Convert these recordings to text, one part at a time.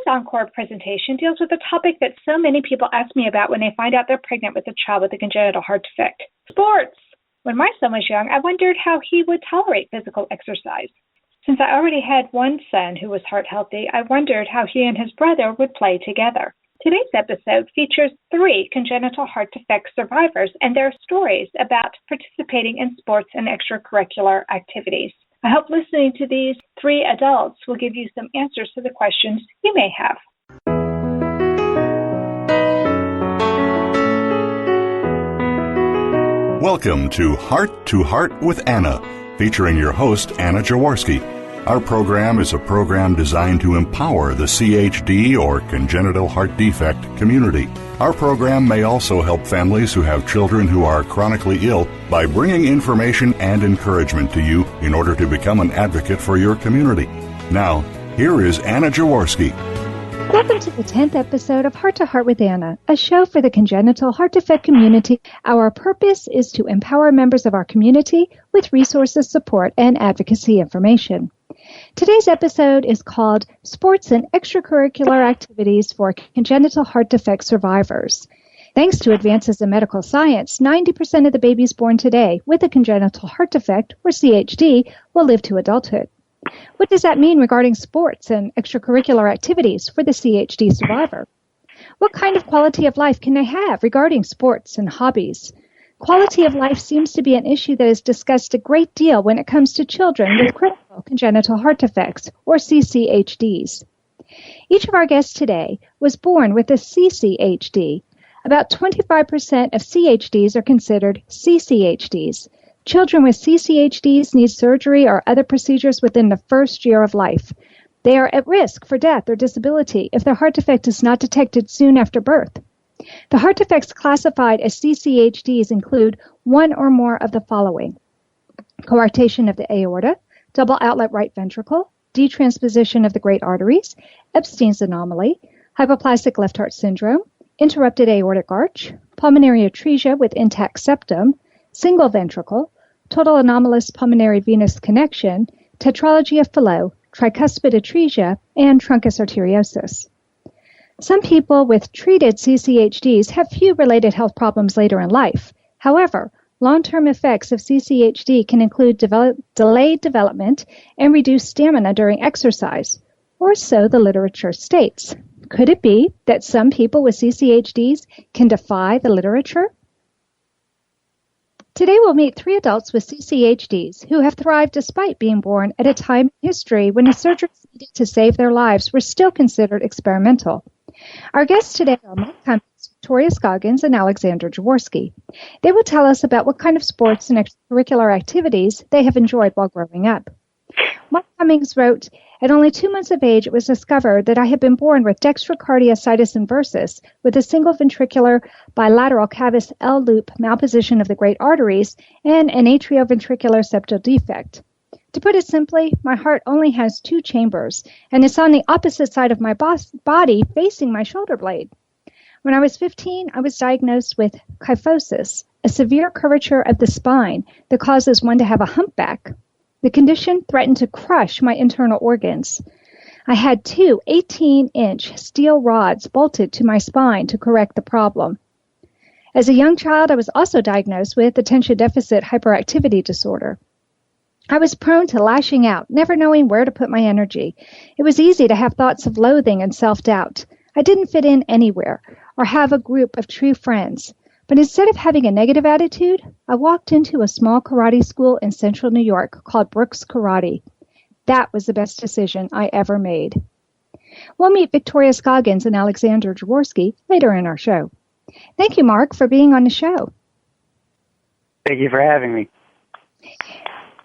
Encore presentation deals with a topic that so many people ask me about when they find out they're pregnant with a child with a congenital heart defect. Sports! When my son was young, I wondered how he would tolerate physical exercise. Since I already had one son who was heart healthy, I wondered how he and his brother would play together. Today's episode features 3 congenital heart defect survivors and their stories about participating in sports and extracurricular activities. I hope listening to these 3 adults will give you some answers to the questions you may have. Welcome to Heart with Anna, featuring your host, Anna Jaworski. Our program is a program designed to empower the CHD or congenital heart defect community. Our program may also help families who have children who are chronically ill by bringing information and encouragement to you in order to become an advocate for your community. Now, here is Anna Jaworski. Welcome to the 10th episode of Heart to Heart with Anna, a show for the congenital heart defect community. Our purpose is to empower members of our community with resources, support, and advocacy information. Today's episode is called Sports and Extracurricular Activities for Congenital Heart Defect Survivors. Thanks to advances in medical science, 90% of the babies born today with a congenital heart defect, or CHD, will live to adulthood. What does that mean regarding sports and extracurricular activities for the CHD survivor? What kind of quality of life can they have regarding sports and hobbies? Quality of life seems to be an issue that is discussed a great deal when it comes to children with critical congenital heart defects, or CCHDs. Each of our guests today was born with a CCHD. About 25% of CHDs are considered CCHDs. Children with CCHDs need surgery or other procedures within the first year of life. They are at risk for death or disability if their heart defect is not detected soon after birth. The heart defects classified as CCHDs include one or more of the following: coarctation of the aorta, double outlet right ventricle, detransposition of the great arteries, Epstein's anomaly, hypoplastic left heart syndrome, interrupted aortic arch, pulmonary atresia with intact septum, single ventricle, total anomalous pulmonary venous connection, tetralogy of Fallot, tricuspid atresia, and truncus arteriosus. Some people with treated CCHDs have few related health problems later in life. However, long-term effects of CCHD can include delayed development and reduced stamina during exercise, or so the literature states. Could it be that some people with CCHDs can defy the literature? Today we'll meet 3 adults with CCHDs who have thrived despite being born at a time in history when the surgeries needed to save their lives were still considered experimental. Our guests today are Mike Cummings, Victoria Scoggins, and Alexandra Jaworski. They will tell us about what kind of sports and extracurricular activities they have enjoyed while growing up. Mike Cummings wrote, "At only 2 months of age, it was discovered that I had been born with dextrocardiositis inversus, with a single ventricular bilateral cavus L-loop malposition of the great arteries and an atrioventricular septal defect. To put it simply, my heart only has 2 chambers, and it's on the opposite side of my body facing my shoulder blade. When I was 15, I was diagnosed with kyphosis, a severe curvature of the spine that causes one to have a humpback. The condition threatened to crush my internal organs. I had 2 18-inch steel rods bolted to my spine to correct the problem. As a young child, I was also diagnosed with attention deficit hyperactivity disorder. I was prone to lashing out, never knowing where to put my energy. It was easy to have thoughts of loathing and self-doubt. I didn't fit in anywhere or have a group of true friends. But instead of having a negative attitude, I walked into a small karate school in central New York called Brooks Karate. That was the best decision I ever made." We'll meet Victoria Scoggins and Alexandra Jaworski later in our show. Thank you, Mark, for being on the show. Thank you for having me.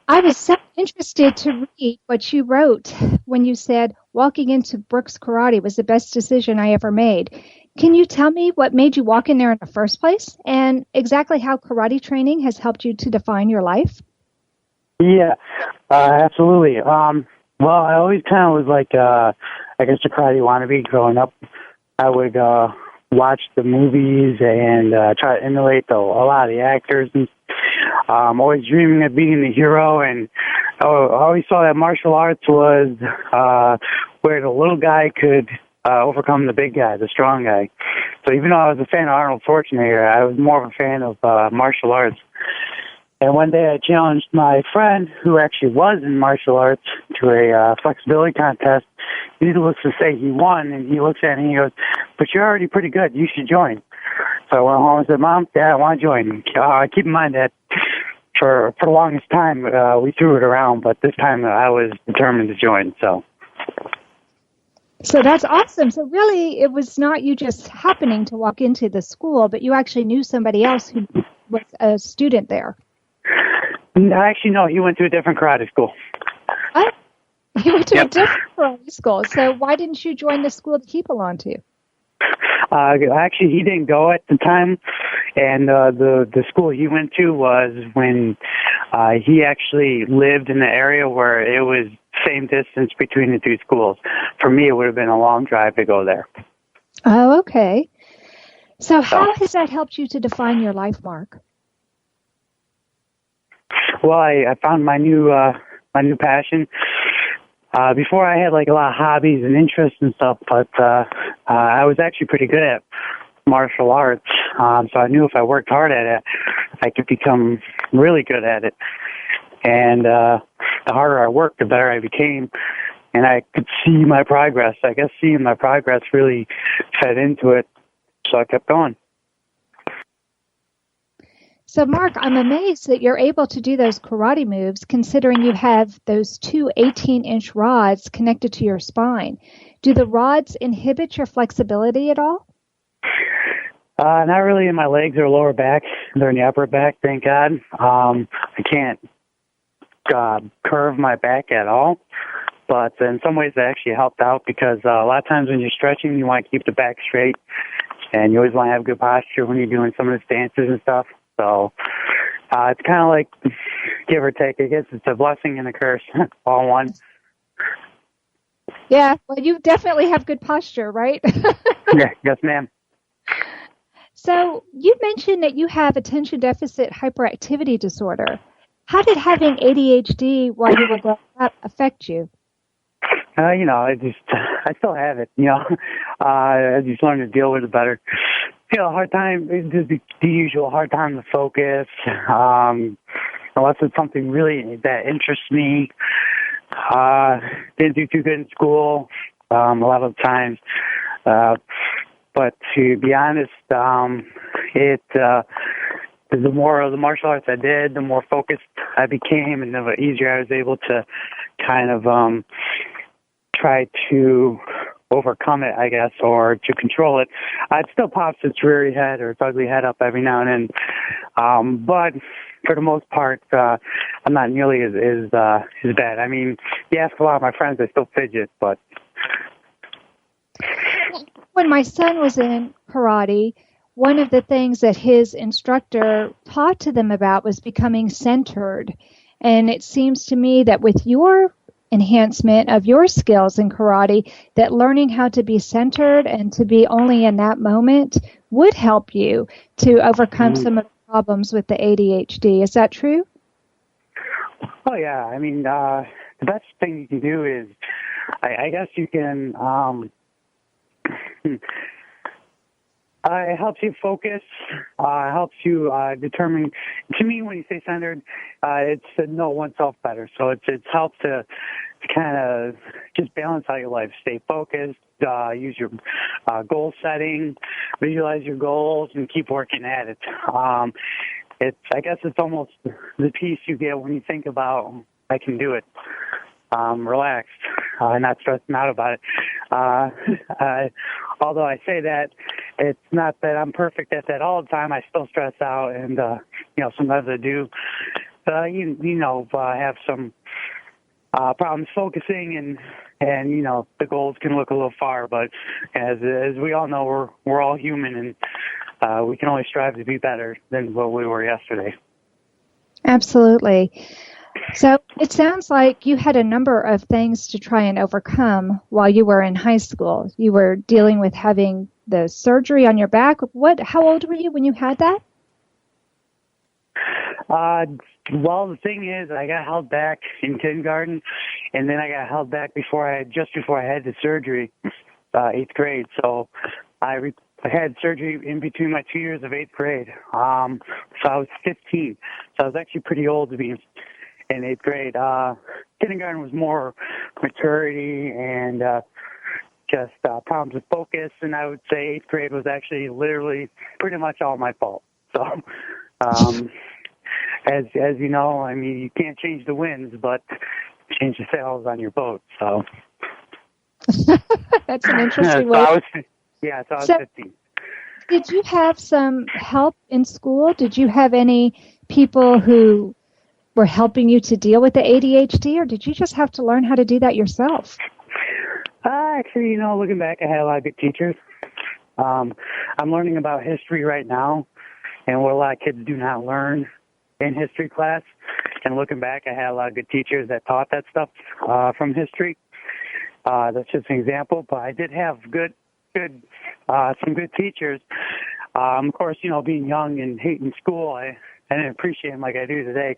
I was so interested to read what you wrote when you said walking into Brooks Karate was the best decision I ever made. Can you tell me what made you walk in there in the first place and exactly how karate training has helped you to define your life? Yeah, absolutely. Well, I always kind of was like, I guess, a karate wannabe growing up. I would watch the movies and try to emulate a lot of the actors. And always dreaming of being the hero. And I always saw that martial arts was where the little guy could overcome the big guy, the strong guy. So even though I was a fan of Arnold Schwarzenegger, I was more of a fan of martial arts. And one day I challenged my friend, who actually was in martial arts, to a flexibility contest. Needless to say, he won, and he looks at me and he goes, "But you're already pretty good. You should join." So I went home and said, "Mom, Dad, I want to join." Keep in mind that for the longest time, we threw it around, but this time I was determined to join. So that's awesome. So really, it was not you just happening to walk into the school, but you actually knew somebody else who was a student there. Actually, no, he went to a different karate school. What? He went to a different karate school. So why didn't you join the school that he belonged to? Actually, he didn't go at the time, and the school he went to was when he actually lived in the area where it was same distance between the two schools. For me, it would have been a long drive to go there. Oh, okay. So how has that helped you to define your life, Mark? Well, I found my new passion. Before I had like a lot of hobbies and interests and stuff, but I was actually pretty good at martial arts. So I knew if I worked hard at it, I could become really good at it. And the harder I worked, the better I became. And I could see my progress. I guess seeing my progress really fed into it. So I kept going. So, Mark, I'm amazed that you're able to do those karate moves considering you have those two 18-inch rods connected to your spine. Do the rods inhibit your flexibility at all? Not really in my legs or lower back. They're in the upper back, thank God. I can't curve my back at all. But in some ways, that actually helped out because a lot of times when you're stretching, you want to keep the back straight. And you always want to have good posture when you're doing some of the stances and stuff. So it's kind of like give or take. I guess it's a blessing and a curse, all in one. Yeah, well, you definitely have good posture, right? Yeah, yes, ma'am. So you mentioned that you have attention deficit hyperactivity disorder. How did having ADHD while you were growing up affect you? I still have it, I just learned to deal with it better. Hard time, the usual hard time to focus, unless it's something really that interests me. Didn't do too good in school, a lot of times. But to be honest, the more of the martial arts I did, the more focused I became, and the easier I was able to kind of try to overcome it, I guess, or to control it. It still pops its rear head or its ugly head up every now and then. But for the most part, I'm not nearly as bad. I mean, you ask a lot of my friends, they still fidget, but... When my son was in karate, one of the things that his instructor taught to them about was becoming centered. And it seems to me that with your enhancement of your skills in karate, that learning how to be centered and to be only in that moment would help you to overcome some of the problems with the ADHD. Is that true? Oh, yeah. I mean, the best thing you can do is, I guess you can... it helps you focus, helps you determine. To me, when you say centered, it's to know oneself better. So it's helped to kind of just balance out your life, stay focused, use your goal setting, visualize your goals, and keep working at it. I guess it's almost the peace you get when you think about, I can do it. Relaxed, not stressing out about it. Although I say that, it's not that I'm perfect at that all the time. I still stress out, and sometimes I do. Have some problems focusing, and the goals can look a little far. But as we all know, we're all human, and we can always strive to be better than what we were yesterday. Absolutely. So it sounds like you had a number of things to try and overcome while you were in high school. You were dealing with having the surgery on your back. How old were you when you had that? Well, the thing is, I got held back in kindergarten, and then I got held back just before I had the surgery. eighth grade. So I had surgery in between my 2 years of eighth grade. So I was 15. So I was actually pretty old to be in eighth grade. Kindergarten was more maturity and just problems with focus, and I would say eighth grade was actually literally pretty much all my fault. So, as you know, I mean, you can't change the winds, but change the sails on your boat. So that's an interesting way. So I was 15. Did you have some help in school? Did you have any people who were helping you to deal with the ADHD, or did you just have to learn how to do that yourself? Actually, you know, looking back, I had a lot of good teachers. I'm learning about history right now, and what a lot of kids do not learn in history class. And looking back, I had a lot of good teachers that taught that stuff from history. That's just an example, but I did have some good teachers. Of course, you know, being young and hating school, I didn't appreciate them like I do today.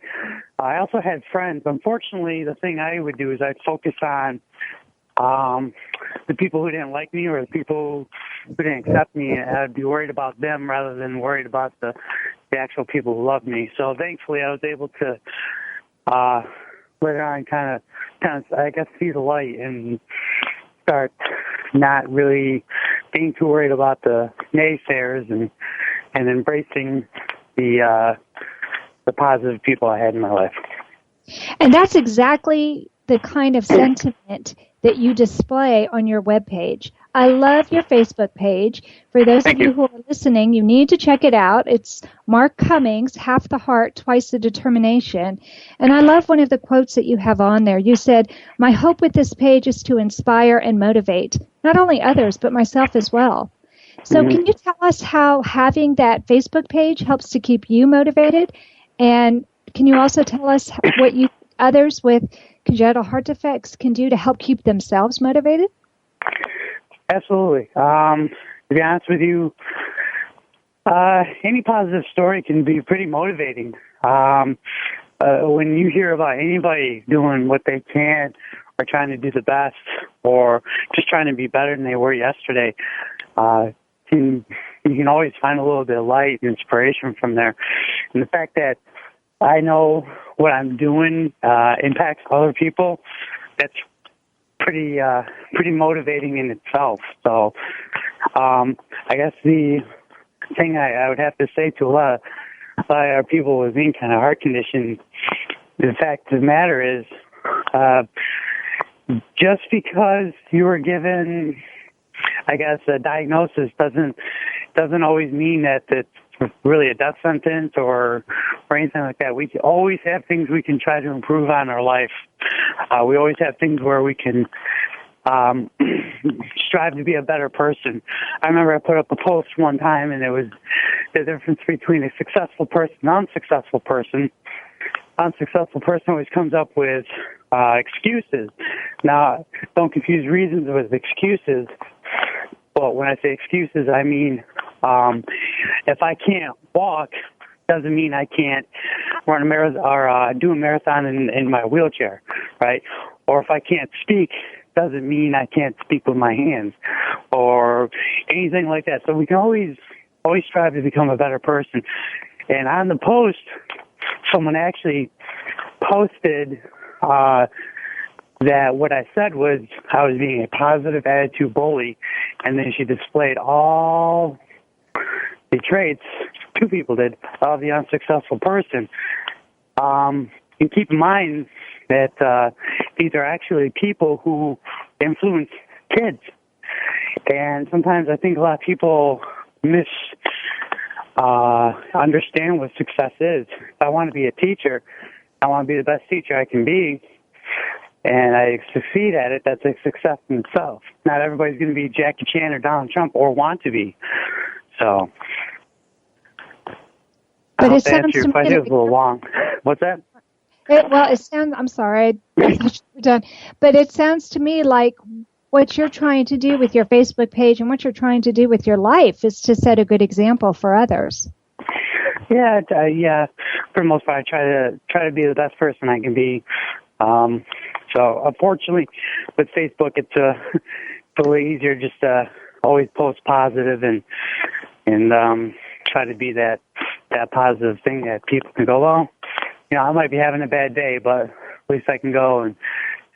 I also had friends. Unfortunately, the thing I would do is I'd focus on the people who didn't like me or the people who didn't accept me, and I'd be worried about them rather than worried about the actual people who loved me. So thankfully, I was able to later on kind of I guess see the light and start not really being too worried about the naysayers and embracing the positive people I had in my life. And that's exactly the kind of sentiment that you display on your webpage. I love your Facebook page. For those of you who are listening, you need to check it out. It's Mark Cummings, half the heart, twice the determination. And I love one of the quotes that you have on there. You said, "My hope with this page is to inspire and motivate, not only others, but myself as well." So can you tell us how having that Facebook page helps to keep you motivated? And can you also tell us what others with congenital heart defects can do to help keep themselves motivated? Absolutely. To be honest with you, any positive story can be pretty motivating. When you hear about anybody doing what they can or trying to do the best or just trying to be better than they were yesterday, you can always find a little bit of light and inspiration from there. And the fact that I know what I'm doing impacts other people, that's pretty motivating in itself. So I guess the thing I would have to say to a lot of our people with any kind of heart condition, the fact of the matter is, just because you were given, I guess, a diagnosis doesn't always mean that it's really a death sentence or anything like that. We always have things we can try to improve on in our life. We always have things where we can strive to be a better person. I remember I put up a post one time, and it was the difference between a successful person and an unsuccessful person. Unsuccessful person always comes up with excuses. Now, don't confuse reasons with excuses. But when I say excuses, I mean if I can't walk, doesn't mean I can't run a marathon or do a marathon in my wheelchair, right? Or if I can't speak, doesn't mean I can't speak with my hands or anything like that. So we can always strive to become a better person. And on the post, someone actually posted that what I said was I was being a positive attitude bully, and then she displayed all the traits, two people did, of the unsuccessful person. And keep in mind that these are actually people who influence kids. And sometimes I think a lot of people understand what success is. If I want to be a teacher, I want to be the best teacher I can be, and I succeed at it, that's a success in itself. Not everybody's going to be Jackie Chan or Donald Trump or want to be. So, but it sounds to me it was a little long. What's that? It sounds, I'm sorry, I thought you were done. But it sounds to me like what you're trying to do with your Facebook page and what you're trying to do with your life is to set a good example for others. Yeah, for the most part, I try to be the best person I can be. So unfortunately, with Facebook, a little easier just to always post positive and try to be that positive thing that people can go, well, I might be having a bad day, but at least I can go and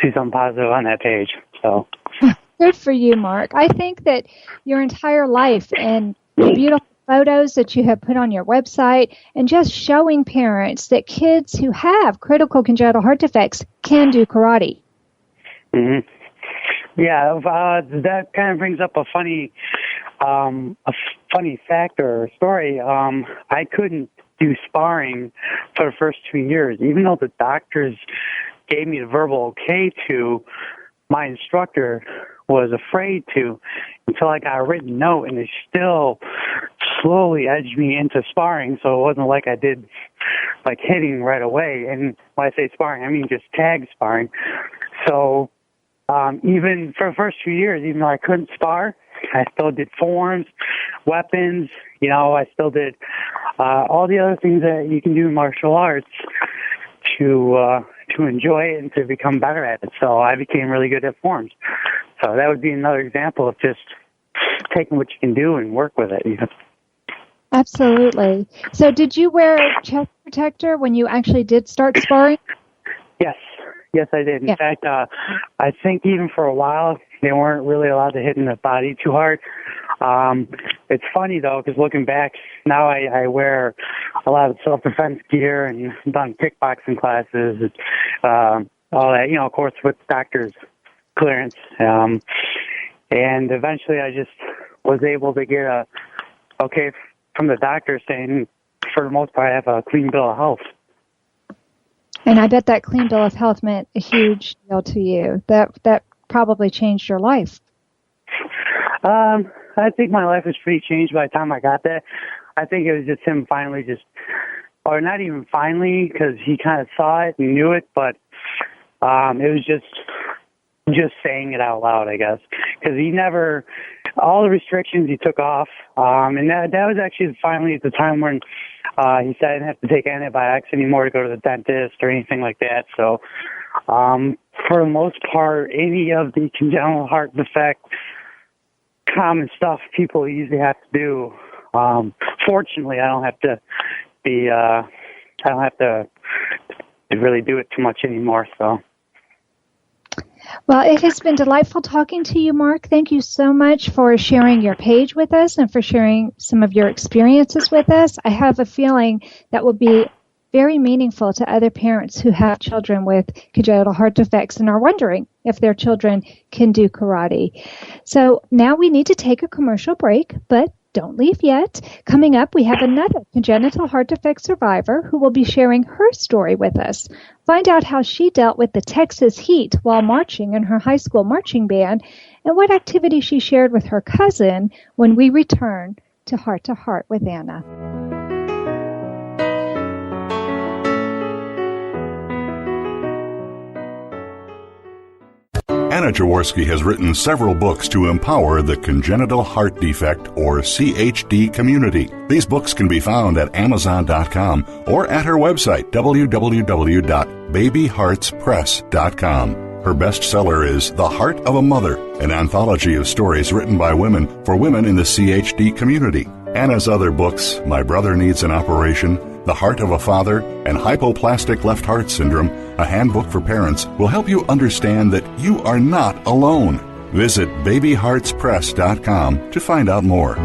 see something positive on that page. So good for you, Mark. I think that your entire life and the beautiful photos that you have put on your website and just showing parents that kids who have critical congenital heart defects can do karate. Mm-hmm. Yeah, that kind of brings up a funny fact or story. I couldn't do sparring for the first 2 years, even though the doctors gave me the verbal okay to. My instructor was afraid to until I got a written note, and they still slowly edged me into sparring. So it wasn't like I did like hitting right away. And when I say sparring, I mean just tag sparring. So even for the first 2 years, even though I couldn't spar, I still did forms, weapons. I still did all the other things that you can do in martial arts to enjoy it and to become better at it. So I became really good at forms. So that would be another example of just taking what you can do and work with it. Absolutely. So did you wear a chest protector when you actually did start sparring? Yes, I did. In fact, I think even for a while, they weren't really allowed to hit in the body too hard. It's funny, though, because looking back, now I wear a lot of self-defense gear and done kickboxing classes, all that, of course, with doctor's clearance. And eventually I just was able to get a okay from the doctor saying, for the most part, I have a clean bill of health. And I bet that clean bill of health meant a huge deal to you. That probably changed your life. I think my life was pretty changed by the time I got there. I think it was just him finally or not even finally, because he kind of saw it and knew it, but it was just saying it out loud, I guess, because all the restrictions he took off, and that was actually finally at the time when he said I didn't have to take antibiotics anymore to go to the dentist or anything like that. So for the most part, any of the congenital heart defect common stuff people usually have to do, fortunately I don't have to really do it too much anymore. So. Well, it has been delightful talking to you, Mark. Thank you so much for sharing your page with us and for sharing some of your experiences with us. I have a feeling that will be very meaningful to other parents who have children with congenital heart defects and are wondering if their children can do karate. So now we need to take a commercial break, but don't leave yet. Coming up, we have another congenital heart defect survivor who will be sharing her story with us. Find out how she dealt with the Texas heat while marching in her high school marching band and what activity she shared with her cousin when we return to Heart with Anna. Anna Jaworski has written several books to empower the congenital heart defect, or CHD, community. These books can be found at Amazon.com or at her website, www.babyheartspress.com. Her bestseller is The Heart of a Mother, an anthology of stories written by women for women in the CHD community. Anna's other books, My Brother Needs an Operation, The Heart of a Father, and Hypoplastic Left Heart Syndrome, a handbook for parents, will help you understand that you are not alone. Visit babyheartspress.com to find out more.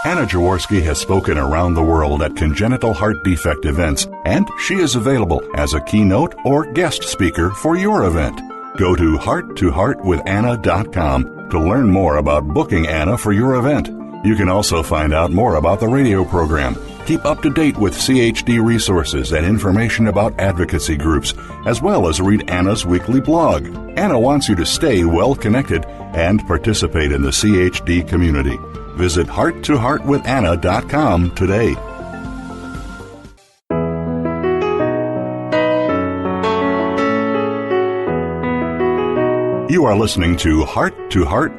Anna Jaworski has spoken around the world at congenital heart defect events, and she is available as a keynote or guest speaker for your event. Go to hearttoheartwithanna.com to learn more about booking Anna for your event. You can also find out more about the radio program, keep up to date with CHD resources and information about advocacy groups, as well as read Anna's weekly blog. Anna wants you to stay well connected and participate in the CHD community. Visit hearttoheartwithanna.com today. You are listening to Heart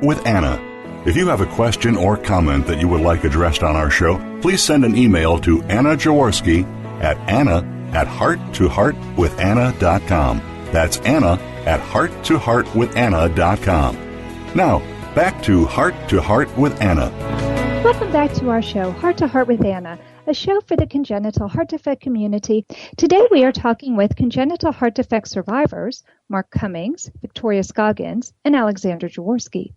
with Anna. If you have a question or comment that you would like addressed on our show, please send an email to Anna Jaworski at anna@hearttoheartwithanna.com. That's Anna at hearttoheartwithanna.com. Now, back to Heart with Anna. Welcome back to our show, Heart to Heart with Anna, a show for the congenital heart defect community. Today we are talking with congenital heart defect survivors, Mark Cummings, Victoria Scoggins, and Alexandra Jaworski.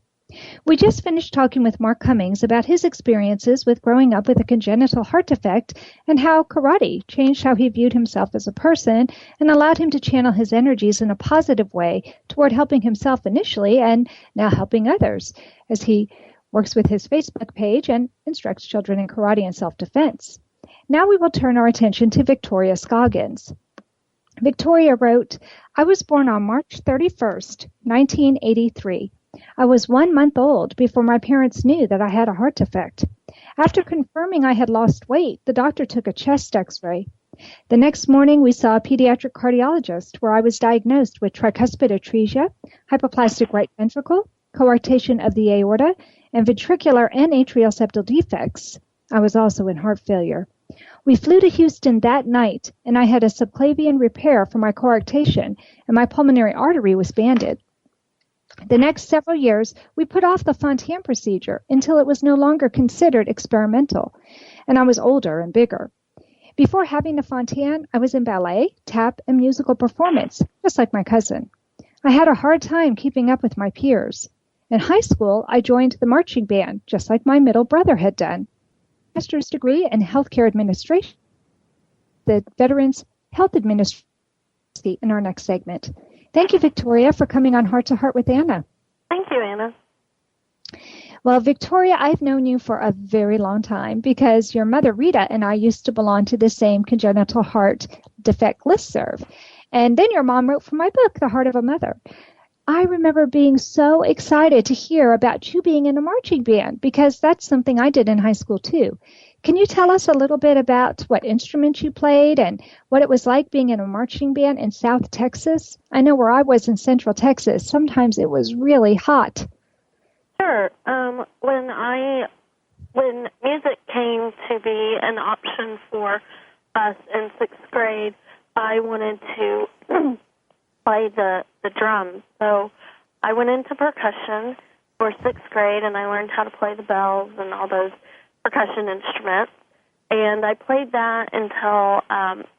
We just finished talking with Mark Cummings about his experiences with growing up with a congenital heart defect and how karate changed how he viewed himself as a person and allowed him to channel his energies in a positive way toward helping himself initially and now helping others as he works with his Facebook page and instructs children in karate and self-defense. Now we will turn our attention to Victoria Scoggins. Victoria wrote, I was born on March 31st, 1983. I was 1 month old before my parents knew that I had a heart defect. After confirming I had lost weight, the doctor took a chest x-ray. The next morning, we saw a pediatric cardiologist where I was diagnosed with tricuspid atresia, hypoplastic right ventricle, coarctation of the aorta, and ventricular and atrial septal defects. I was also in heart failure. We flew to Houston that night, and I had a subclavian repair for my coarctation, and my pulmonary artery was banded. The next several years, we put off the fontan-procedure until it was no longer considered experimental, and I was older and bigger. Before having the fontan, I was in ballet, tap, and musical performance, just like my cousin. I had a hard time keeping up with my peers. In high school, I joined the marching band, just like my middle brother had done. Master's degree in healthcare administration, the Veterans Health Administration, in our next segment. Thank you, Victoria, for coming on Heart to Heart with Anna. Thank you, Anna. Well, Victoria, I've known you for a very long time because your mother, Rita, and I used to belong to the same congenital heart defect listserv. And then your mom wrote for my book, The Heart of a Mother. I remember being so excited to hear about you being in a marching band because that's something I did in high school, too. Can you tell us a little bit about what instruments you played and what it was like being in a marching band in South Texas? I know where I was in Central Texas, sometimes it was really hot. Sure. When music came to be an option for us in sixth grade, I wanted to play the drums. So I went into percussion for sixth grade, and I learned how to play the bells and all those percussion instruments. And I played that until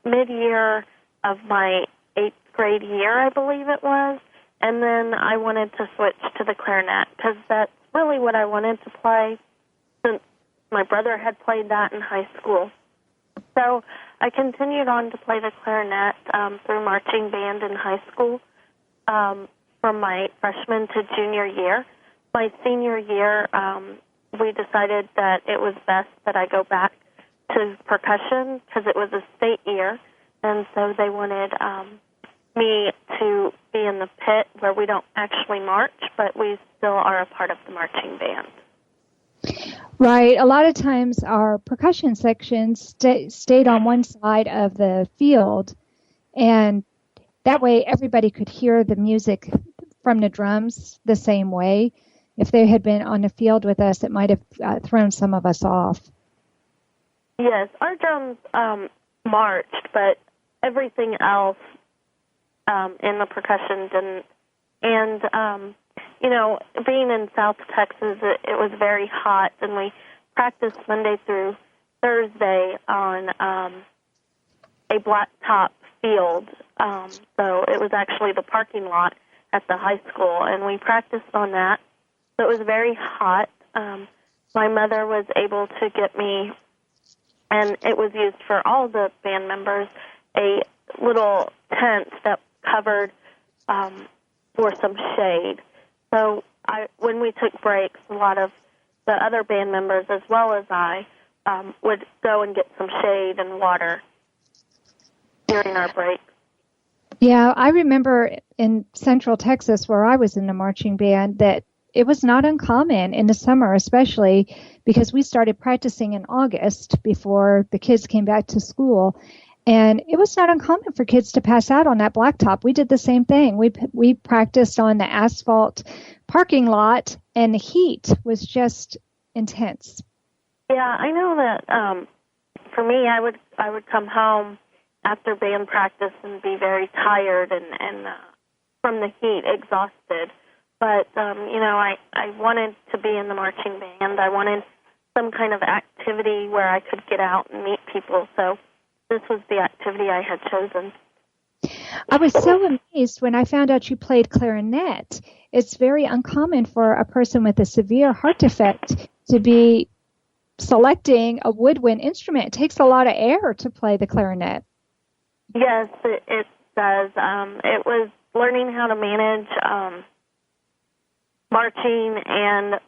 mid-year of my eighth grade year, I believe it was. And then I wanted to switch to the clarinet because that's really what I wanted to play since my brother had played that in high school. So I continued on to play the clarinet through marching band in high school from my freshman to junior year. My senior year, we decided that it was best that I go back to percussion because it was a state year, and so they wanted me to be in the pit where we don't actually march, but we still are a part of the marching band. Right. A lot of times our percussion sections stayed on one side of the field, and that way everybody could hear the music from the drums the same way. If they had been on the field with us, it might have thrown some of us off. Yes, our drums marched, but everything else in the percussion didn't. And, being in South Texas, it was very hot, and we practiced Monday through Thursday on a blacktop field. So it was actually the parking lot at the high school, and we practiced on that. So it was very hot. My mother was able to get me, and it was used for all the band members, a little tent that covered for some shade. So when we took breaks, a lot of the other band members, as well as I, would go and get some shade and water during our breaks. Yeah, I remember in Central Texas where I was in the marching band that it was not uncommon in the summer, especially because we started practicing in August before the kids came back to school. And it was not uncommon for kids to pass out on that blacktop. We did the same thing. We practiced on the asphalt parking lot, and the heat was just intense. Yeah, I know that for me, I would come home after band practice and be very tired and from the heat, exhausted. But, I wanted to be in the marching band. I wanted some kind of activity where I could get out and meet people. So this was the activity I had chosen. I was so amazed when I found out you played clarinet. It's very uncommon for a person with a severe heart defect to be selecting a woodwind instrument. It takes a lot of air to play the clarinet. Yes, it does. It was learning how to manage marching and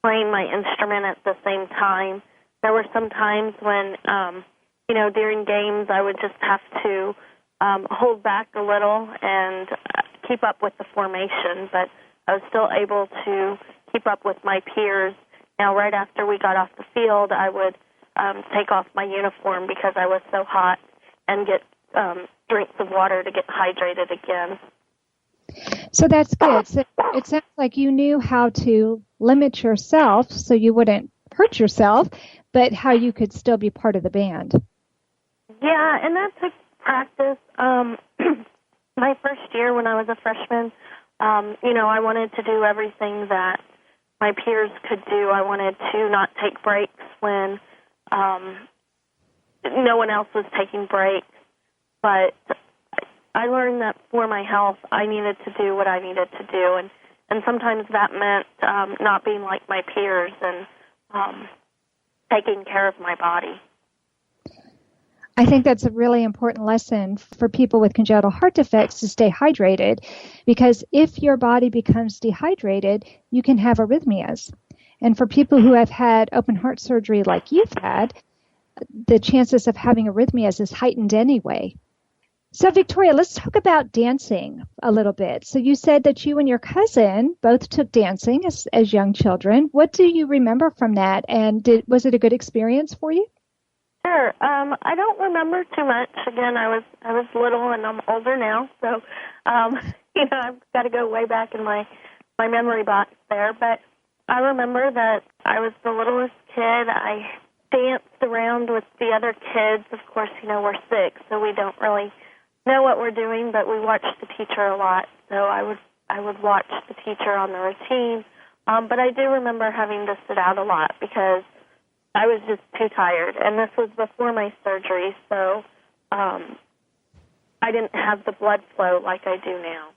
playing my instrument at the same time. There were some times when, during games I would just have to hold back a little and keep up with the formation, but I was still able to keep up with my peers. Now, right after we got off the field, I would take off my uniform because I was so hot and get drinks of water to get hydrated again. So that's good. So it sounds like you knew how to limit yourself so you wouldn't hurt yourself, but how you could still be part of the band. Yeah, and that took practice. My first year when I was a freshman, I wanted to do everything that my peers could do. I wanted to not take breaks when no one else was taking breaks. But I learned that for my health, I needed to do what I needed to do. And sometimes that meant not being like my peers and taking care of my body. I think that's a really important lesson for people with congenital heart defects to stay hydrated, because if your body becomes dehydrated, you can have arrhythmias. And for people who have had open heart surgery like you've had, the chances of having arrhythmias is heightened anyway. So, Victoria, let's talk about dancing a little bit. So you said that you and your cousin both took dancing as young children. What do you remember from that? And was it a good experience for you? Sure. I don't remember too much. Again, I was little and I'm older now, so I've got to go way back in my memory box there. But I remember that I was the littlest kid. I danced around with the other kids. Of course, we're 6, so we don't really know what we're doing, but we watched the teacher a lot. So I would watch the teacher on the routine. But I do remember having to sit out a lot because I was just too tired, and this was before my surgery, so I didn't have the blood flow like I do now.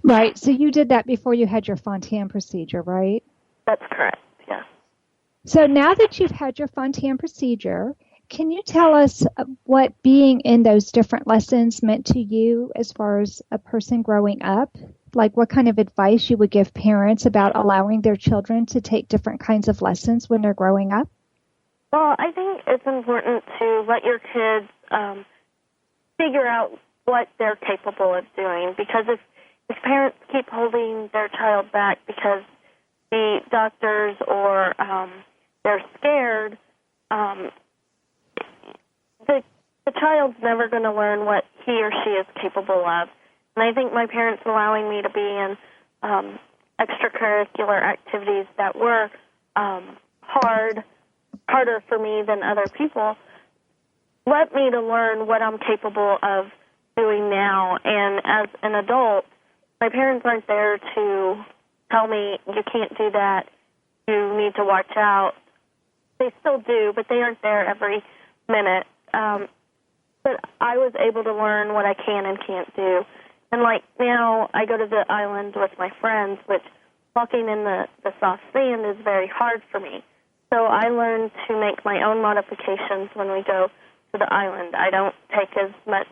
Right, so you did that before you had your fontan-procedure, right? That's correct, yes. So now that you've had your fontan-procedure, can you tell us what being in those different lessons meant to you as far as a person growing up? Like what kind of advice you would give parents about allowing their children to take different kinds of lessons when they're growing up? Well, I think it's important to let your kids figure out what they're capable of doing, because if parents keep holding their child back because the doctors or they're scared, the child's never going to learn what he or she is capable of. And I think my parents allowing me to be in extracurricular activities that were harder for me than other people led me to learn what I'm capable of doing now. And as an adult, my parents aren't there to tell me, you can't do that, you need to watch out. They still do, but they aren't there every minute. But I was able to learn what I can and can't do. And like now, I go to the island with my friends, which walking in the soft sand is very hard for me. So I learned to make my own modifications when we go to the island. I don't take as much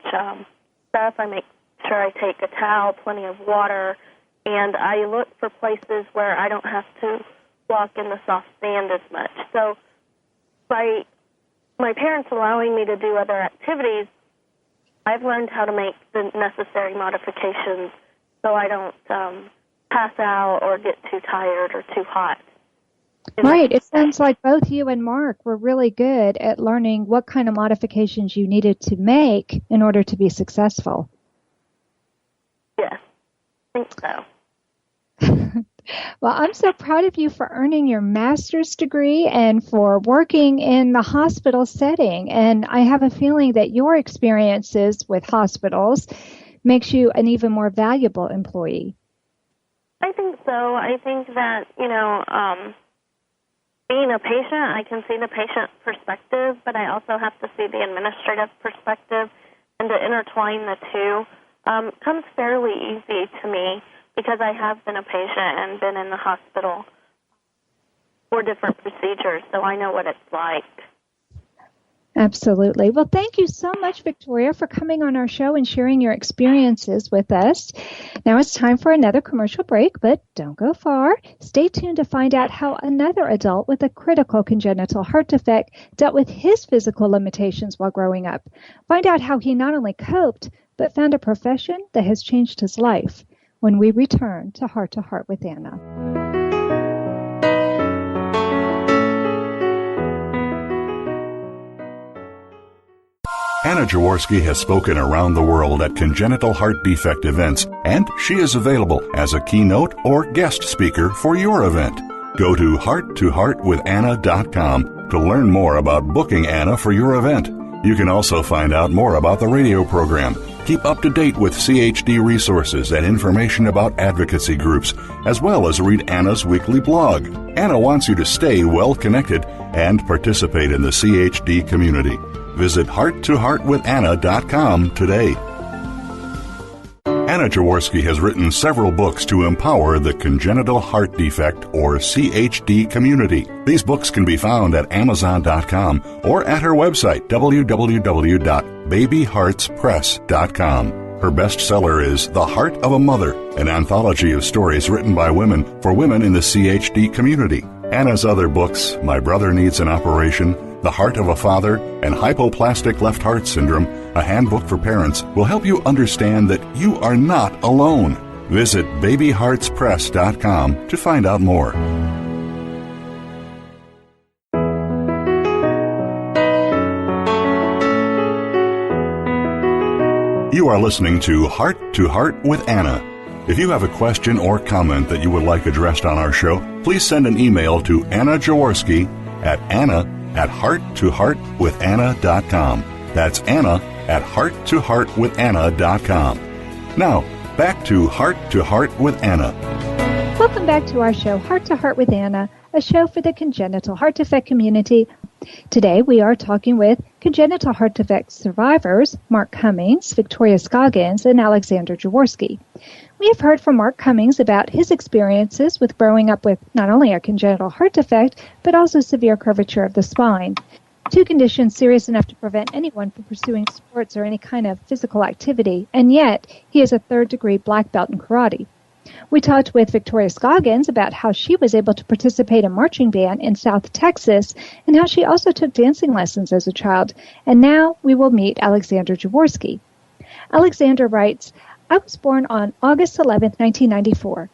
stuff. I make sure I take a towel, plenty of water, and I look for places where I don't have to walk in the soft sand as much. So by my parents allowing me to do other activities, I've learned how to make the necessary modifications so I don't pass out or get too tired or too hot. Right. It sounds like both you and Mark were really good at learning what kind of modifications you needed to make in order to be successful. Yes, I think so. Well, I'm so proud of you for earning your master's degree and for working in the hospital setting. And I have a feeling that your experiences with hospitals makes you an even more valuable employee. I think so. I think that, being a patient, I can see the patient perspective, but I also have to see the administrative perspective, and to intertwine the two comes fairly easy to me because I have been a patient and been in the hospital for different procedures, so I know what it's like. Absolutely. Well, thank you so much, Victoria, for coming on our show and sharing your experiences with us. Now it's time for another commercial break, but don't go far. Stay tuned to find out how another adult with a critical congenital heart defect dealt with his physical limitations while growing up. Find out how he not only coped, but found a profession that has changed his life when we return to Heart with Anna. Anna Jaworski has spoken around the world at congenital heart defect events, and she is available as a keynote or guest speaker for your event. Go to hearttoheartwithanna.com to learn more about booking Anna for your event. You can also find out more about the radio program, keep up to date with CHD resources and information about advocacy groups, as well as read Anna's weekly blog. Anna wants you to stay well connected and participate in the CHD community. Visit hearttoheartwithanna.com today. Anna Jaworski has written several books to empower the congenital heart defect or CHD community. These books can be found at Amazon.com or at her website, www.babyheartspress.com. Her bestseller is The Heart of a Mother, an anthology of stories written by women for women in the CHD community. Anna's other books, My Brother Needs an Operation, The Heart of a Father, and Hypoplastic Left Heart Syndrome, a handbook for parents, will help you understand that you are not alone. Visit babyheartspress.com to find out more. You are listening to Heart with Anna. If you have a question or comment that you would like addressed on our show, please send an email to Anna Jaworski at anna@hearttoheartwithanna.com. That's Anna@hearttoheartwithanna.com. Now, back to Heart with Anna. Welcome back to our show, Heart with Anna, a show for the congenital heart defect community. Today we are talking with congenital heart defect survivors, Mark Cummings, Victoria Scoggins, and Alexandra Jaworski. We have heard from Mark Cummings about his experiences with growing up with not only a congenital heart defect, but also severe curvature of the spine. Two conditions serious enough to prevent anyone from pursuing sports or any kind of physical activity, and yet he is a third-degree black belt in karate. We talked with Victoria Scoggins about how she was able to participate in marching band in South Texas and how she also took dancing lessons as a child. And now we will meet Alexandra Jaworski. Alexandra writes, I was born on August 11, 1994.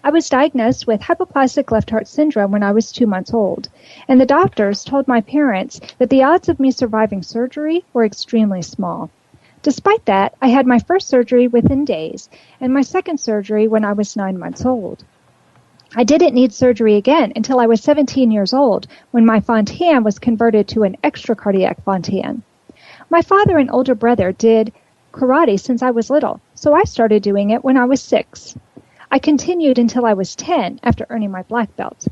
I was diagnosed with hypoplastic left heart syndrome when I was 2 months old, and the doctors told my parents that the odds of me surviving surgery were extremely small. Despite that, I had my first surgery within days, and my second surgery when I was 9 months old. I didn't need surgery again until I was 17 years old, when my fontan was converted to an extra-cardiac fontan. My father and older brother did karate since I was little, so I started doing it when I was 6. I continued until I was 10 after earning my black belt.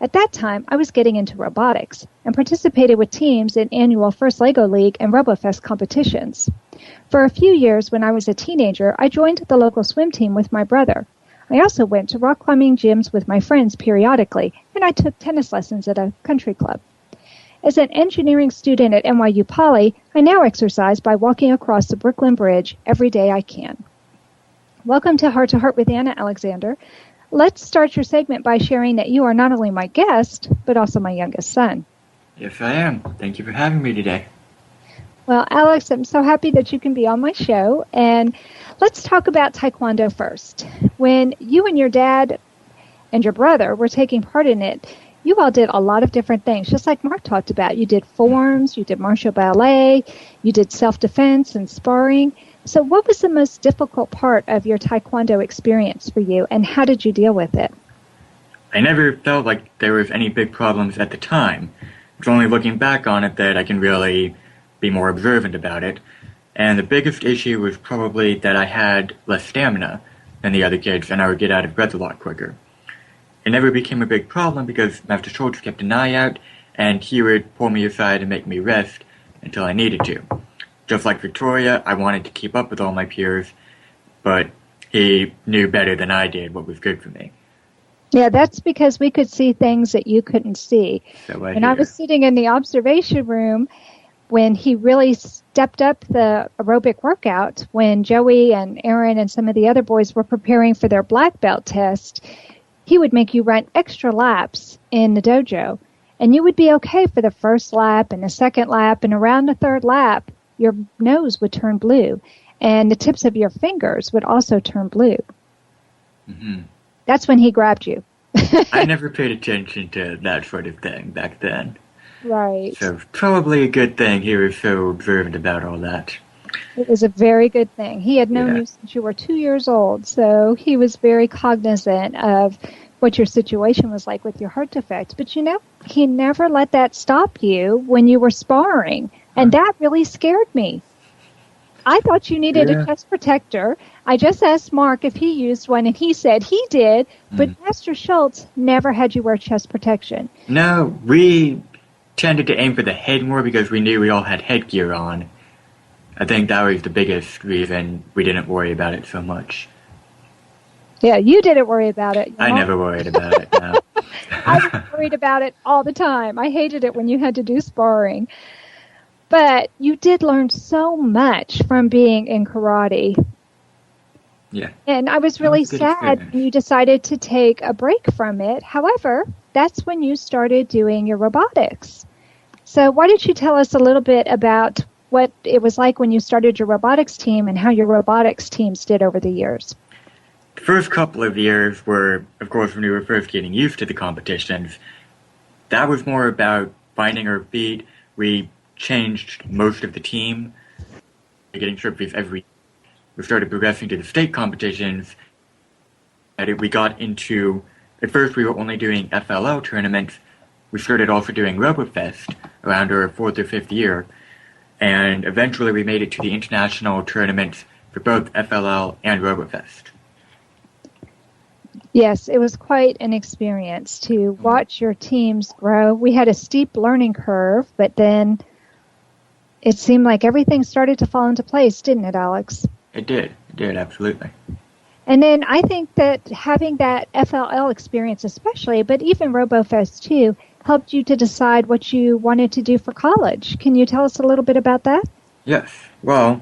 At that time, I was getting into robotics and participated with teams in annual First Lego League and RoboFest competitions. For a few years when I was a teenager, I joined the local swim team with my brother. I also went to rock climbing gyms with my friends periodically, and I took tennis lessons at a country club. As an engineering student at NYU Poly, I now exercise by walking across the Brooklyn Bridge every day I can. Welcome to Heart with Anna, Alexander. Let's start your segment by sharing that you are not only my guest, but also my youngest son. Yes, I am. Thank you for having me today. Well, Alex, I'm so happy that you can be on my show. And let's talk about Taekwondo first. When you and your dad and your brother were taking part in it, you all did a lot of different things, just like Mark talked about. You did forms, you did martial ballet, you did self-defense and sparring. So what was the most difficult part of your Taekwondo experience for you, and how did you deal with it? I never felt like there was any big problems at the time. It's only looking back on it that I can really be more observant about it. And the biggest issue was probably that I had less stamina than the other kids, and I would get out of breath a lot quicker. It never became a big problem because Master Schultz kept an eye out, and he would pull me aside and make me rest until I needed to. Just like Victoria, I wanted to keep up with all my peers, but he knew better than I did what was good for me. Yeah, that's because we could see things that you couldn't see. And I was sitting in the observation room when he really stepped up the aerobic workout, when Joey and Aaron and some of the other boys were preparing for their black belt test. He would make you run extra laps in the dojo, and you would be okay for the first lap and the second lap, and around the third lap, your nose would turn blue, and the tips of your fingers would also turn blue. Mm-hmm. That's when he grabbed you. I never paid attention to that sort of thing back then. Right. So probably a good thing he was so observant about all that. It was a very good thing. He had known you since you were 2 years old, so he was very cognizant of what your situation was like with your heart defect. But, he never let that stop you when you were sparring, and that really scared me. I thought you needed a chest protector. I just asked Mark if he used one, and he said he did, but Master Schultz never had you wear chest protection. No, we tended to aim for the head more because we knew we all had headgear on. I think that was the biggest reason we didn't worry about it so much. Yeah, you didn't worry about it. I never worried about it, no. I was worried about it all the time. I hated it when you had to do sparring. But you did learn so much from being in karate. Yeah. And I was really sad when you decided to take a break from it. However, that's when you started doing your robotics. So why don't you tell us a little bit about what it was like when you started your robotics team and how your robotics teams did over the years? The first couple of years were, of course, when we were first getting used to the competitions. That was more about finding our feet. We changed most of the team, getting trophies every. We started progressing to the state competitions, and we got into. At first, we were only doing FLL tournaments. We started also doing RoboFest around our 4th or 5th year, and eventually we made it to the international tournaments for both FLL and RoboFest. Yes, it was quite an experience to watch your teams grow. We had a steep learning curve, but then it seemed like everything started to fall into place, didn't it, Alex? It did, absolutely. And then I think that having that FLL experience especially, but even RoboFest too, helped you to decide what you wanted to do for college. Can you tell us a little bit about that? Yes. Well,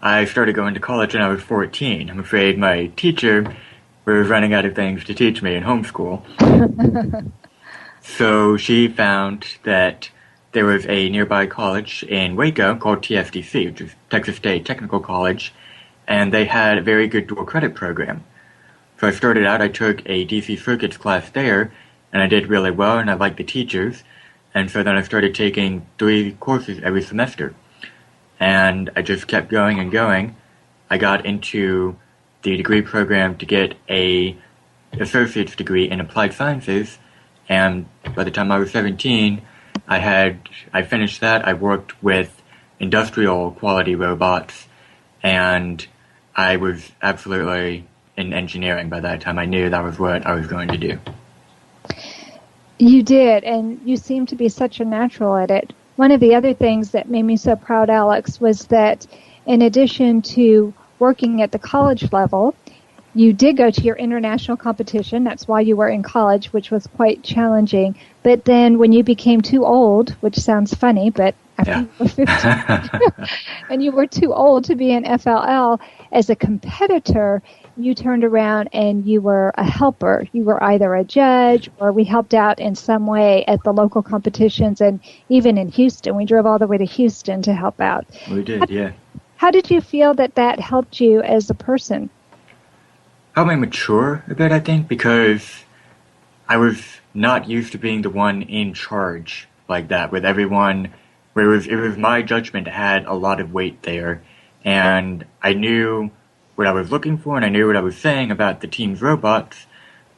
I started going to college when I was 14. I'm afraid my teacher was running out of things to teach me in homeschool. So she found that there was a nearby college in Waco called TSDC, which is Texas State Technical College, and they had a very good dual credit program. So I started out, I took a DC Circuits class there, and I did really well, and I liked the teachers, and so then I started taking 3 courses every semester. And I just kept going and going. I got into the degree program to get a associate's degree in applied sciences, and by the time I was 17, I finished that. I worked with industrial quality robots, and I was absolutely in engineering by that time. I knew that was what I was going to do. You did, and you seemed to be such a natural at it. One of the other things that made me so proud, Alex, was that in addition to working at the college level, you did go to your international competition. That's why you were in college, which was quite challenging. But then when you became too old, which sounds funny, but after you were 15, and you were too old to be in FLL, as a competitor, you turned around and you were a helper. You were either a judge or we helped out in some way at the local competitions, and even in Houston. We drove all the way to Houston to help out. We did, yeah. How did you feel that helped you as a person? Helped me mature a bit, I think, because I was not used to being the one in charge like that with everyone. Where it was my judgment had a lot of weight there, and I knew what I was looking for, and I knew what I was saying about the team's robots,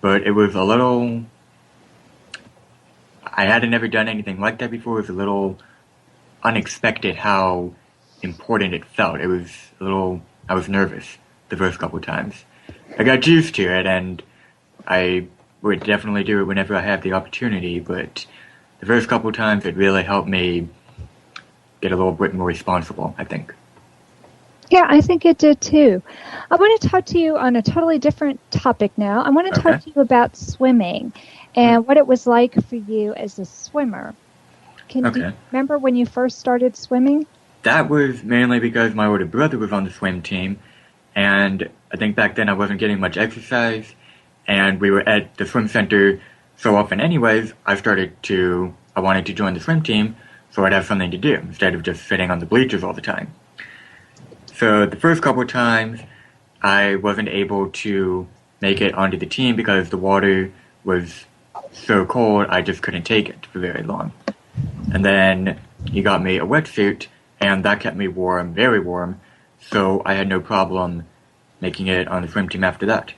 but it was a little. I hadn't ever done anything like that before. It was a little unexpected how important it felt. It was I was nervous the first couple of times. I got used to it, and I would definitely do it whenever I have the opportunity, but the first couple of times it really helped me get a little bit more responsible, I think. Yeah, I think it did too. I want to talk to you on a totally different topic now. I want to talk to you about swimming and what it was like for you as a swimmer. Do you remember when you first started swimming? That was mainly because my older brother was on the swim team, and I think back then I wasn't getting much exercise, and we were at the swim center so often anyways, I wanted to join the swim team so I'd have something to do instead of just sitting on the bleachers all the time. So the first couple of times, I wasn't able to make it onto the team because the water was so cold, I just couldn't take it for very long. And then he got me a wetsuit, and that kept me warm, very warm, so I had no problem making it on the swim team after that.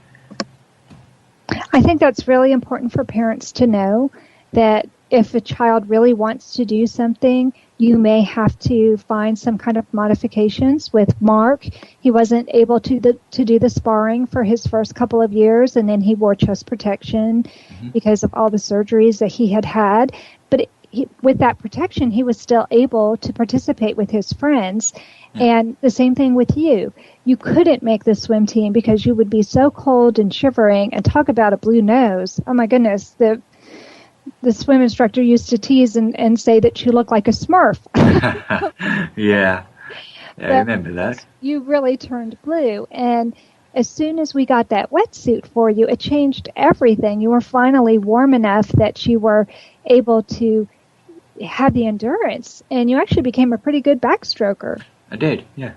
I think that's really important for parents to know, that if a child really wants to do something, you may have to find some kind of modifications. With Mark, he wasn't able to do the sparring for his first couple of years, and then he wore chest protection because of all the surgeries that he had. But with that protection, he was still able to participate with his friends. And the same thing with you. You couldn't make the swim team because you would be so cold and shivering, and talk about a blue nose. Oh my goodness, the swim instructor used to tease and say that you look like a Smurf. Yeah, I remember that. You really turned blue, and as soon as we got that wetsuit for you, it changed everything. You were finally warm enough that you were able to have the endurance, and you actually became a pretty good backstroker. I did, yeah.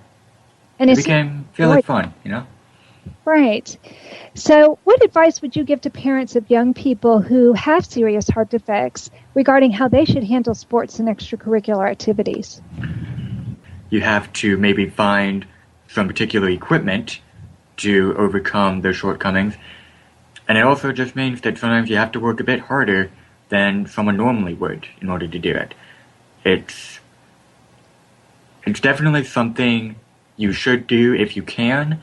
And it became fairly fun, Right. So what advice would you give to parents of young people who have serious heart defects regarding how they should handle sports and extracurricular activities? You have to maybe find some particular equipment to overcome their shortcomings. And it also just means that sometimes you have to work a bit harder than someone normally would in order to do it. It's definitely something you should do if you can.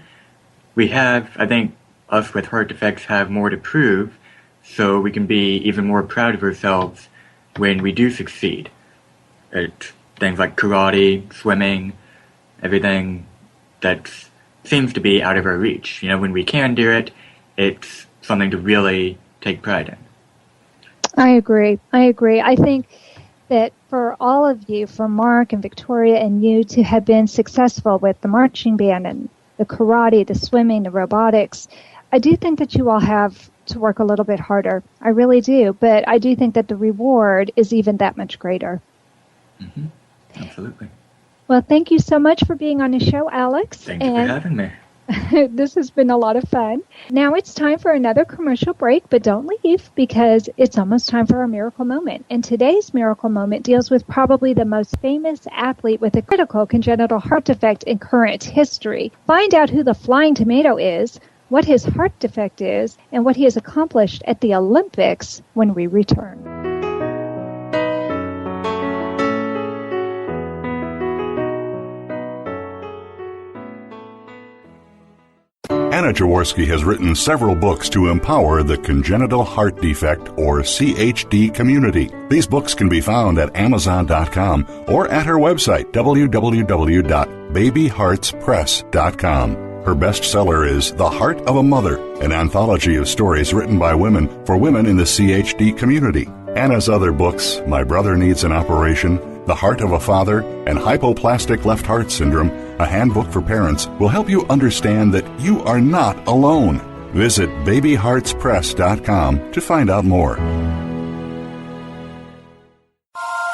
We have, I think, us with heart defects have more to prove, so we can be even more proud of ourselves when we do succeed at things like karate, swimming, everything that seems to be out of our reach. When we can do it, it's something to really take pride in. I agree. I think that for all of you, for Mark and Victoria and you, to have been successful with the marching band and the karate, the swimming, the robotics, I do think that you all have to work a little bit harder. I really do. But I do think that the reward is even that much greater. Mm-hmm. Absolutely. Well, thank you so much for being on the show, Alex. Thank you for having me. This has been a lot of fun. Now it's time for another commercial break, but don't leave because it's almost time for our miracle moment. And today's miracle moment deals with probably the most famous athlete with a critical congenital heart defect in current history. Find out who the Flying Tomato is, what his heart defect is, and what he has accomplished at the Olympics when we return. Anna Jaworski has written several books to empower the congenital heart defect, or CHD, community. These books can be found at Amazon.com or at her website, www.babyheartspress.com. Her bestseller is The Heart of a Mother, an anthology of stories written by women for women in the CHD community. Anna's other books, My Brother Needs an Operation, The Heart of a Father, and Hypoplastic Left Heart Syndrome, a handbook for parents, will help you understand that you are not alone. Visit babyheartspress.com to find out more.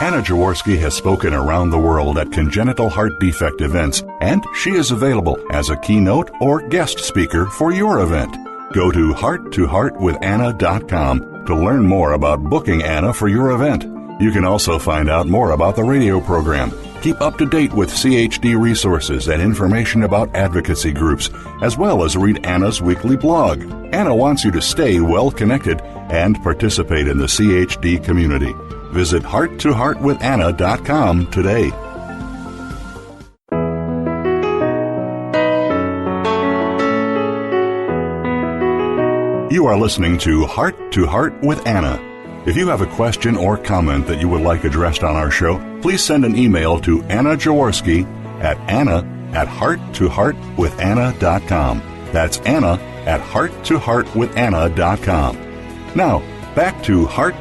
Anna Jaworski has spoken around the world at congenital heart defect events, and she is available as a keynote or guest speaker for your event. Go to hearttoheartwithanna.com to learn more about booking Anna for your event. You can also find out more about the radio program. Keep up to date with CHD resources and information about advocacy groups, as well as read Anna's weekly blog. Anna wants you to stay well connected and participate in the CHD community. Visit hearttoheartwithanna.com today. You are listening to Heart with Anna. If you have a question or comment that you would like addressed on our show, please send an email to Anna Jaworski at anna@hearttoheartwithanna.com. That's Anna@hearttoheartwithanna.com. Now, back to Heart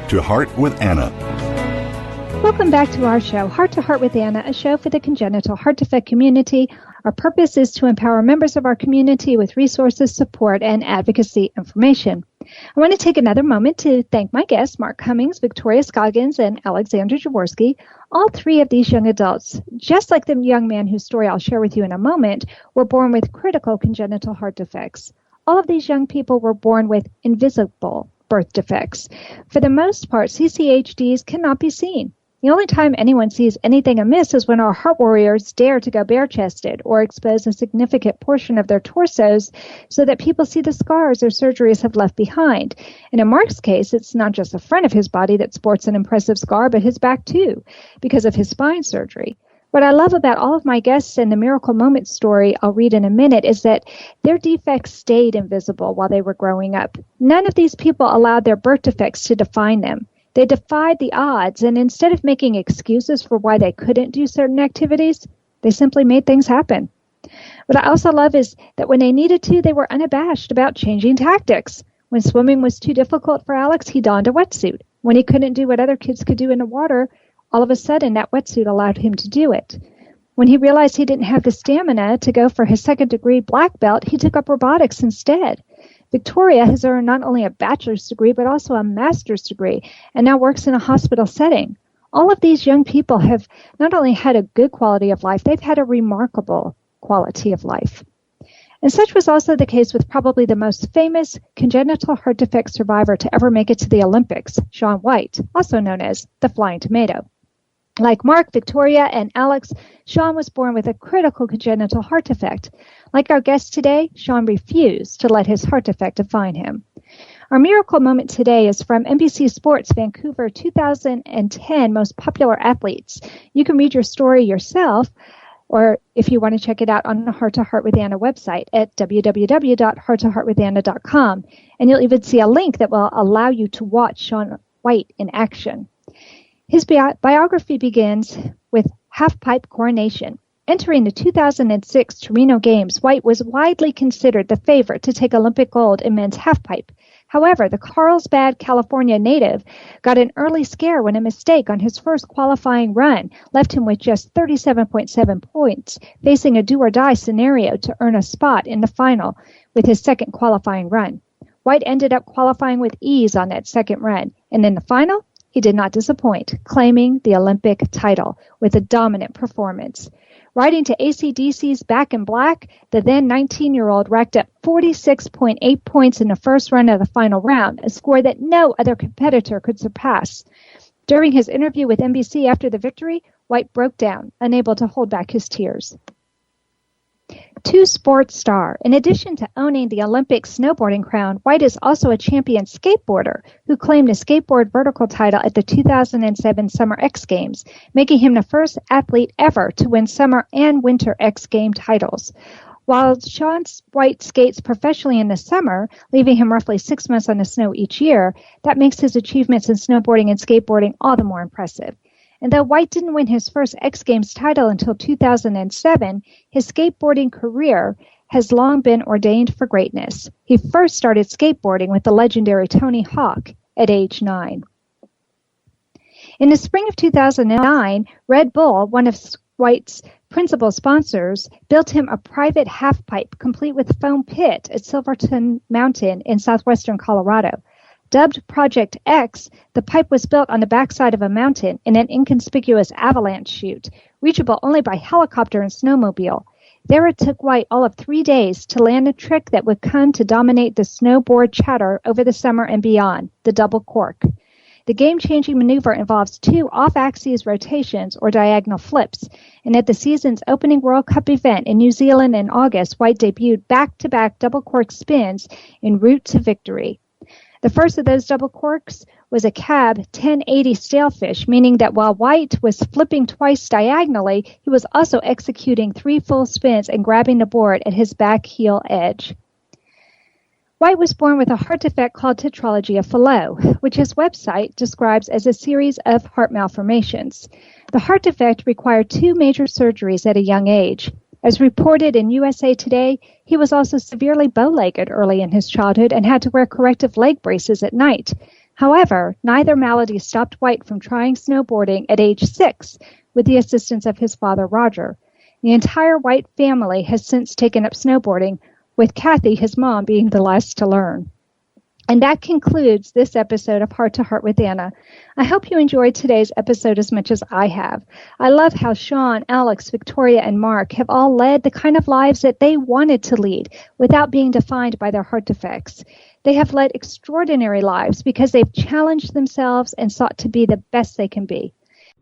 with Anna. Welcome back to our show, Heart to Heart with Anna, a show for the congenital heart defect community. Our purpose is to empower members of our community with resources, support, and advocacy information. I want to take another moment to thank my guests, Mark Cummings, Victoria Scoggins, and Alexandra Jaworski. All three of these young adults, just like the young man whose story I'll share with you in a moment, were born with critical congenital heart defects. All of these young people were born with invisible birth defects. For the most part, CCHDs cannot be seen. The only time anyone sees anything amiss is when our heart warriors dare to go bare-chested or expose a significant portion of their torsos so that people see the scars their surgeries have left behind. And in Mark's case, it's not just the front of his body that sports an impressive scar, but his back too, because of his spine surgery. What I love about all of my guests and the Miracle Moment story I'll read in a minute is that their defects stayed invisible while they were growing up. None of these people allowed their birth defects to define them. They defied the odds, and instead of making excuses for why they couldn't do certain activities, they simply made things happen. What I also love is that when they needed to, they were unabashed about changing tactics. When swimming was too difficult for Alex, he donned a wetsuit. When he couldn't do what other kids could do in the water, all of a sudden that wetsuit allowed him to do it. When he realized he didn't have the stamina to go for his second-degree black belt, he took up robotics instead. Victoria has earned not only a bachelor's degree, but also a master's degree, and now works in a hospital setting. All of these young people have not only had a good quality of life, they've had a remarkable quality of life. And such was also the case with probably the most famous congenital heart defect survivor to ever make it to the Olympics, Shaun White, also known as the Flying Tomato. Like Mark, Victoria, and Alex, Shaun was born with a critical congenital heart defect. Like our guest today, Shaun refused to let his heart defect define him. Our miracle moment today is from NBC Sports Vancouver 2010 Most Popular Athletes. You can read your story yourself, or if you want to check it out on the Heart to Heart with Anna website at www.hearttoheartwithanna.com. And you'll even see a link that will allow you to watch Shaun White in action. His biography begins with half-pipe coronation. Entering the 2006 Torino Games, White was widely considered the favorite to take Olympic gold in men's half-pipe. However, the Carlsbad, California native got an early scare when a mistake on his first qualifying run left him with just 37.7 points, facing a do-or-die scenario to earn a spot in the final with his second qualifying run. White ended up qualifying with ease on that second run, and in the final, he did not disappoint, claiming the Olympic title with a dominant performance. Riding to AC/DC's Back in Black, the then 19-year-old racked up 46.8 points in the first run of the final round, a score that no other competitor could surpass. During his interview with NBC after the victory, White broke down, unable to hold back his tears. Two-sport star. In addition to owning the Olympic snowboarding crown, White is also a champion skateboarder who claimed a skateboard vertical title at the 2007 Summer X Games, making him the first athlete ever to win Summer and Winter X Game titles. While Shaun White skates professionally in the summer, leaving him roughly 6 months on the snow each year, that makes his achievements in snowboarding and skateboarding all the more impressive. And though White didn't win his first X Games title until 2007, his skateboarding career has long been ordained for greatness. He first started skateboarding with the legendary Tony Hawk at age 9. In the spring of 2009, Red Bull, one of White's principal sponsors, built him a private half-pipe complete with foam pit at Silverton Mountain in southwestern Colorado. Dubbed Project X, the pipe was built on the backside of a mountain in an inconspicuous avalanche chute, reachable only by helicopter and snowmobile. There it took White all of 3 days to land a trick that would come to dominate the snowboard chatter over the summer and beyond, the double cork. The game-changing maneuver involves 2 off-axis rotations or diagonal flips, and at the season's opening World Cup event in New Zealand in August, White debuted back-to-back double cork spins en route to victory. The first of those double corks was a cab 1080 sailfish, meaning that while White was flipping twice diagonally, he was also executing 3 full spins and grabbing the board at his back heel edge. White was born with a heart defect called tetralogy of Fallot, which his website describes as a series of heart malformations. The heart defect required 2 major surgeries at a young age. As reported in USA Today, he was also severely bow-legged early in his childhood and had to wear corrective leg braces at night. However, neither malady stopped White from trying snowboarding at age 6 with the assistance of his father, Roger. The entire White family has since taken up snowboarding, with Kathy, his mom, being the last to learn. And that concludes this episode of Heart to Heart with Anna. I hope you enjoyed today's episode as much as I have. I love how Sean, Alex, Victoria, and Mark have all led the kind of lives that they wanted to lead without being defined by their heart defects. They have led extraordinary lives because they've challenged themselves and sought to be the best they can be.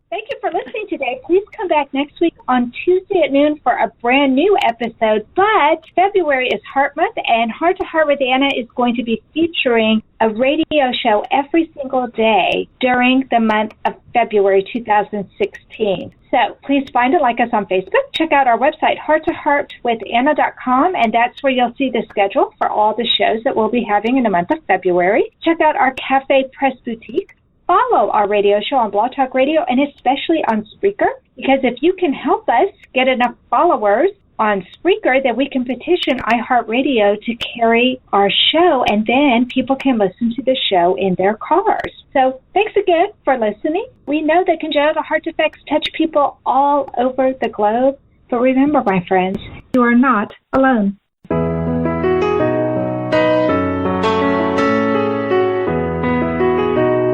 Thank you for listening today. Please come back next week on Tuesday at noon for a brand new episode. But February is Heart Month, and Heart to Heart with Anna is going to be featuring a radio show every single day during the month of February 2016. So please find and like us on Facebook. Check out our website, hearttoheartwithanna.com, and that's where you'll see the schedule for all the shows that we'll be having in the month of February. Check out our Cafe Press Boutique. Follow our radio show on Blog Talk Radio and especially on Spreaker, because if you can help us get enough followers on Spreaker, then we can petition iHeartRadio to carry our show, and then people can listen to the show in their cars. So thanks again for listening. We know that congenital heart defects touch people all over the globe, but remember, my friends, you are not alone.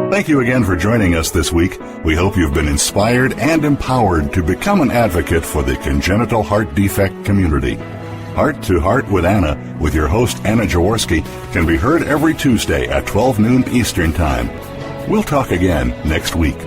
Thank you again for joining us this week. We hope you've been inspired and empowered to become an advocate for the congenital heart defect community. Heart to Heart with Anna, with your host Anna Jaworski, can be heard every Tuesday at 12 noon Eastern Time. We'll talk again next week.